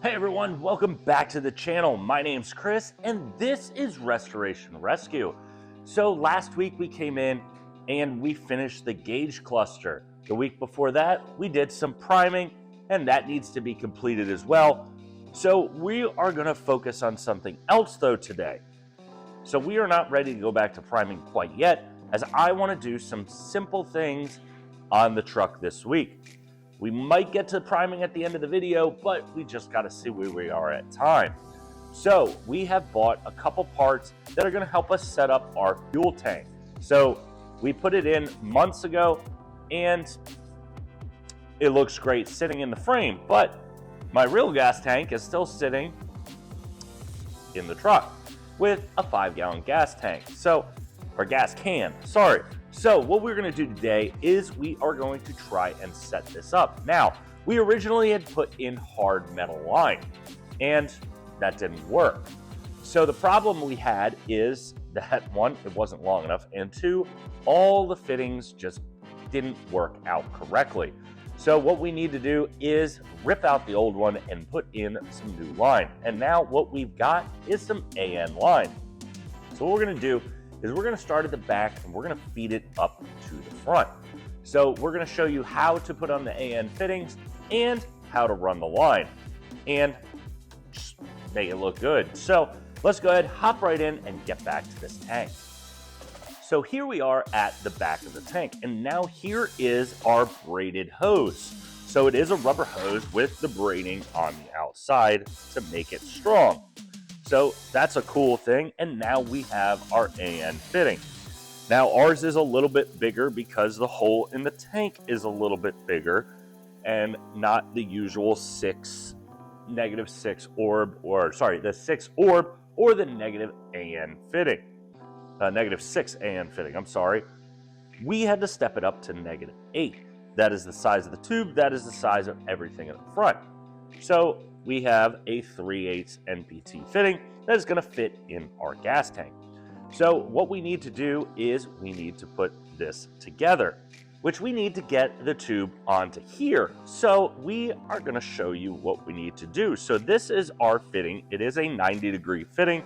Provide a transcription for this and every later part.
Hey everyone, welcome back to the channel. My name's Chris and this is Restoration Rescue. So last week we came in and we finished the gauge cluster. The week before that we did some priming and that needs to be completed as well. So we are going to focus on something else though today. So we are not ready to go back to priming quite yet, as I want to do some simple things on the truck this week. We might get to priming at the end of the video, but we just got to see where we are at time. So we have bought a couple parts that are going to help us set up our fuel tank. So we put it in months ago and it looks great sitting in the frame, but my real gas tank is still sitting in the truck with a 5-gallon gas tank. Or gas can, sorry. So what we're going to do today is we are going to try and set this up. Now, we originally had put in hard metal line and that didn't work. So the problem we had is that one, it wasn't long enough, and two, all the fittings just didn't work out correctly. So what we need to do is rip out the old one and put in some new line. And now what we've got is some AN line. So what we're going to do is we're going to start at the back and we're going to feed it up to the front. So we're going to show you how to put on the AN fittings and how to run the line and just make it look good. So let's go ahead, hop right in and get back to this tank. So here we are at the back of the tank, and now here is our braided hose. So it is a rubber hose with the braiding on the outside to make it strong. So that's a cool thing, and now we have our AN fitting. Now ours is a little bit bigger because the hole in the tank is a little bit bigger and not the usual the 6 orb or the negative AN fitting. Negative 6 AN fitting, I'm sorry. We had to step it up to negative 8. That is the size of the tube, that is the size of everything in the front. So we have a 3/8 NPT fitting that is going to fit in our gas tank. So what we need to do is we need to put this together, which we need to get the tube onto here. So we are going to show you what we need to do. So this is our fitting. It is a 90-degree fitting,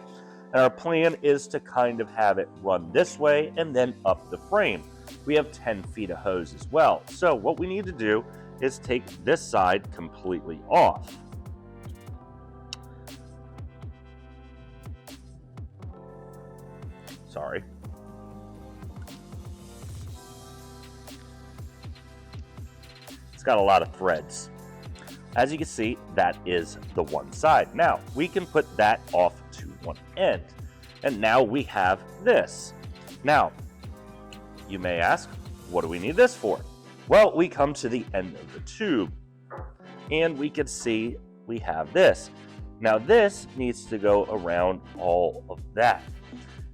and our plan is to kind of have it run this way and then up the frame. We have 10 feet of hose as well. So what we need to do is take this side completely off. Sorry. It's got a lot of threads. As you can see, that is the one side. Now, we can put that off to one end. And now we have this. Now, you may ask, what do we need this for? Well, we come to the end of the tube, and we can see we have this. Now, this needs to go around all of that.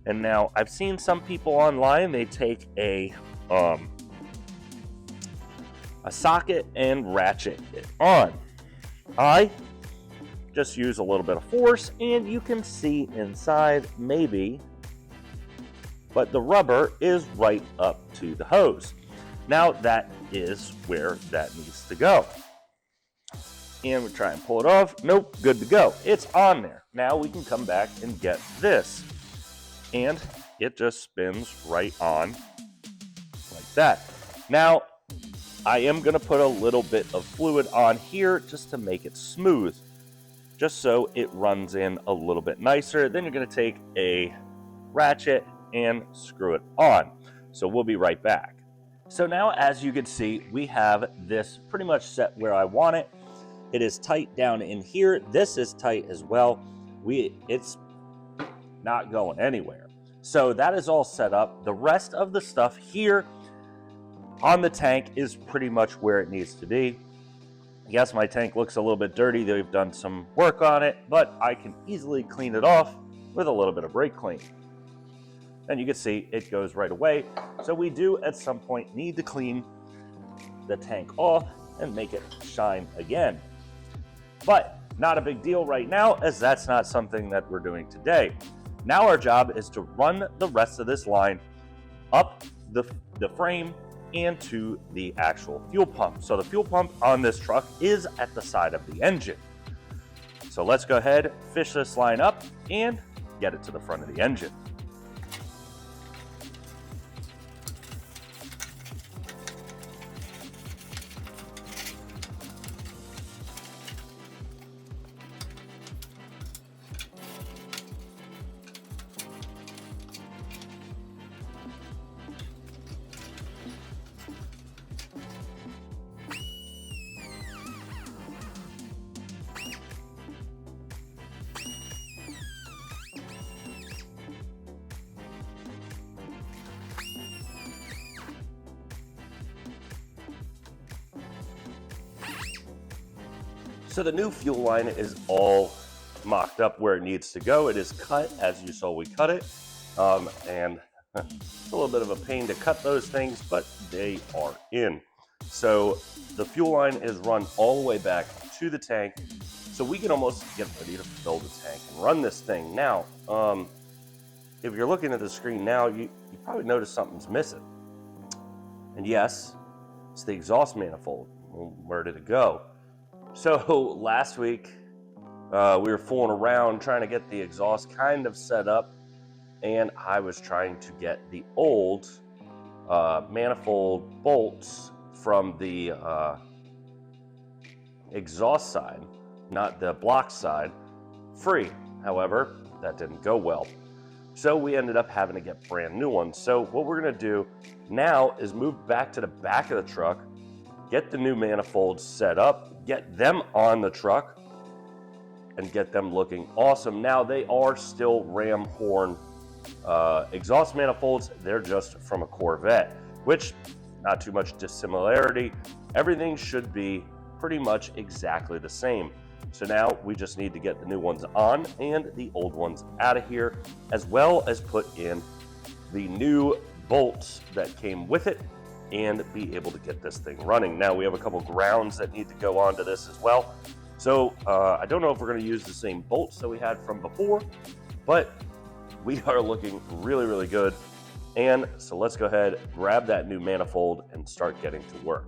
And now I've seen some people online, they take a socket and ratchet it on. I just use a little bit of force and you can see inside maybe, but the rubber is right up to the hose. Now that is where that needs to go. And we try and pull it off. Nope, good to go. It's on there. Now we can come back and get this. And it just spins right on like that. Now, I am going to put a little bit of fluid on here just to make it smooth, just so it runs in a little bit nicer. Then you're going to take a ratchet and screw it on. So we'll be right back. So now, as you can see, we have this pretty much set where I want it. It is tight down in here. This is tight as well. It's not going anywhere. So that is all set up. The rest of the stuff here on the tank is pretty much where it needs to be. Yes, my tank looks a little bit dirty. They've done some work on it, but I can easily clean it off with a little bit of brake clean. And you can see it goes right away. So we do at some point need to clean the tank off and make it shine again. But not a big deal right now, as that's not something that we're doing today. Now our job is to run the rest of this line up the frame and to the actual fuel pump. So the fuel pump on this truck is at the side of the engine. So let's go ahead, fish this line up, and get it to the front of the engine. So the new fuel line is all mocked up where it needs to go. It is cut as you saw we cut it. And it's a little bit of a pain to cut those things, but they are in. So the fuel line is run all the way back to the tank. So we can almost get ready to fill the tank and run this thing. Now, if you're looking at the screen now, you probably notice something's missing. And yes, it's the exhaust manifold. Well, where did it go? So last week, we were fooling around trying to get the exhaust kind of set up, and I was trying to get the old manifold bolts from the exhaust side, not the block side, free. However, that didn't go well. So we ended up having to get brand new ones. So what we're gonna do now is move back to the back of the truck, get the new manifolds set up, get them on the truck, and get them looking awesome. Now they are still ram horn exhaust manifolds. They're just from a Corvette, which not too much dissimilarity. Everything should be pretty much exactly the same. So now we just need to get the new ones on and the old ones out of here, as well as put in the new bolts that came with it and be able to get this thing running. Now we have a couple grounds that need to go onto this as well. So I don't know if we're going to use the same bolts that we had from before, but we are looking really, really good. And so let's go ahead, grab that new manifold and start getting to work.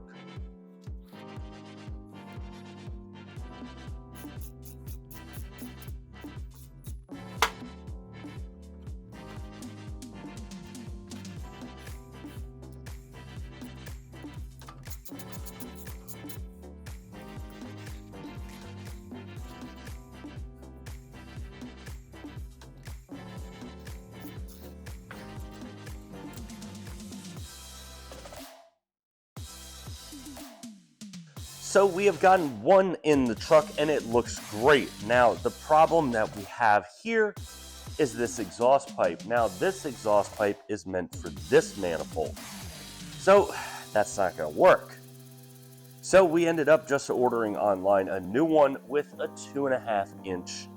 So we have gotten one in the truck and it looks great. Now the problem that we have here is this exhaust pipe. Now this exhaust pipe is meant for this manifold. So that's not gonna work. So we ended up just ordering online a new one with a 2.5 inch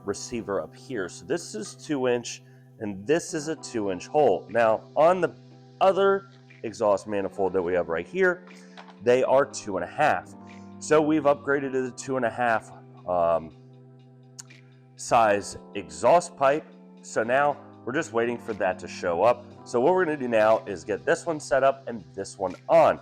receiver up here. So this is 2 inch and this is a 2 inch hole. Now on the other exhaust manifold that we have right here, they are 2.5. So we've upgraded to the 2.5 size exhaust pipe. So now we're just waiting for that to show up. So what we're gonna do now is get this one set up and this one on.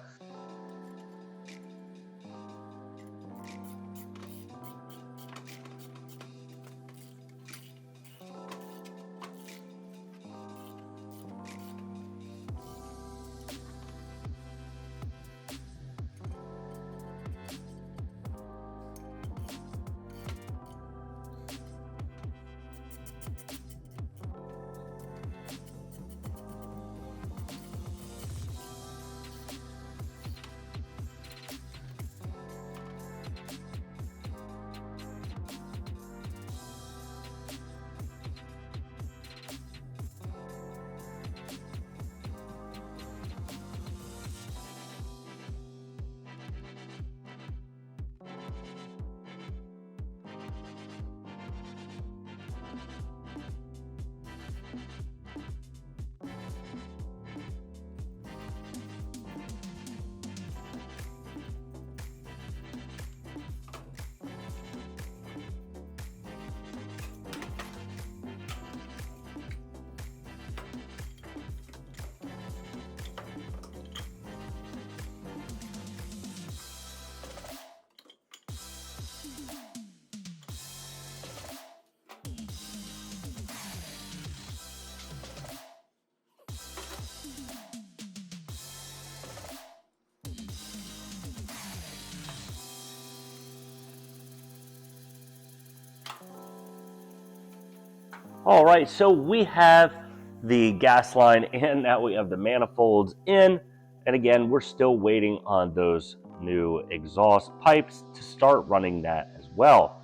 All right, so we have the gas line and now we have the manifolds in. And again, we're still waiting on those new exhaust pipes to start running that as well.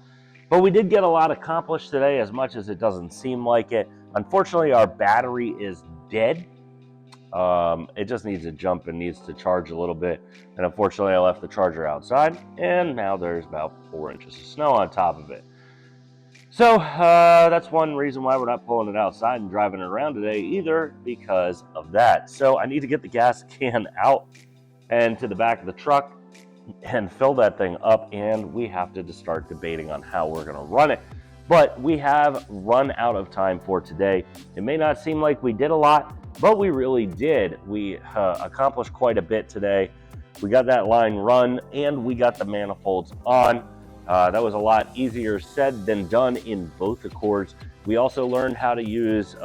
But we did get a lot accomplished today, as much as it doesn't seem like it. Unfortunately, our battery is dead. It just needs to jump and needs to charge a little bit. And unfortunately, I left the charger outside, and now there's about 4 inches of snow on top of it. So that's one reason why we're not pulling it outside and driving it around today either, because of that. So I need to get the gas can out and to the back of the truck and fill that thing up, and we have to start debating on how we're going to run it. But we have run out of time for today. It may not seem like we did a lot, but we really did. We accomplished quite a bit today. We got that line run, and we got the manifolds on. That was a lot easier said than done in both Accords. We also learned how to use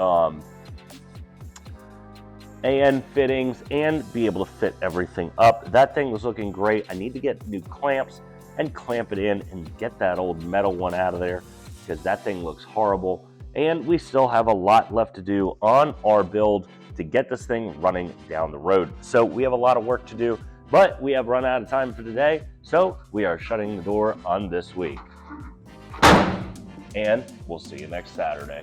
AN fittings and be able to fit everything up. That thing was looking great. I need to get new clamps and clamp it in and get that old metal one out of there, because that thing looks horrible. And we still have a lot left to do on our build to get this thing running down the road. So we have a lot of work to do, but we have run out of time for today. So we are shutting the door on this week. And we'll see you next Saturday.